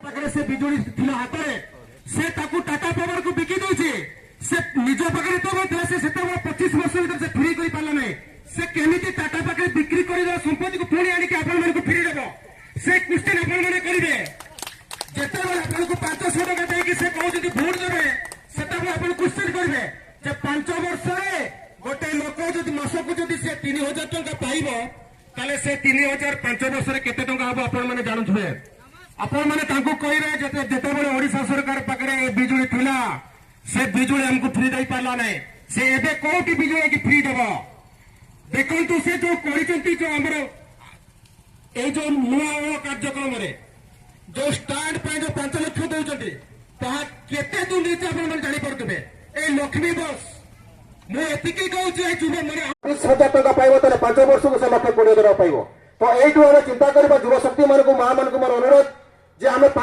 पाखे से बिजुली थिला हाथ में से ताकू टाटा पावर को बिकी दउछि से निज पाखे तो थिला से 25 वर्ष भीतर से फ्री करि पाला नै से केमिति टाटा पाखे बिक्री करि दे संपत्ति को पुणी आनी के आपण मन को फ्री देबो से क्वेश्चन आपण माने करिवे जेते बेला आपण को 500 टका दे कि से कहू जदी वोट देबे सेटा को आपण क्वेश्चन करिवे जे 5 वर्ष रे गोटे लोक जदी मास को जदी से 3000 टका पाइबो ताले से 3000 5 वर्ष रे केते टका हबो आपण माने जानुथबे आपण माने तांको कहिरे जेते बेले ओडिशा सरकार पाखरे बिजुली थिला से बिजुली हमको फ्री दे पाला नै से एबे कोटी बिजुली की फ्री देबो देखंतु से जो करिसंती जो हमर ए जो नुआ कार्यक्रम रे जो स्टार्ट पे जो 5 लाख दउचंती ताहा केते दूर नीचे आपण माने जानि पड़तबे ए लक्ष्मी बस मु एतिकी कहउछि ए जुवा माने 20,000 टका पाइबो तले 5 वर्ष को से लक्ष 20,000 पाइबो तो एइटु हम चिंता करबा युवा शक्ति मान को मां मान को मोर अनुरोध जे हमें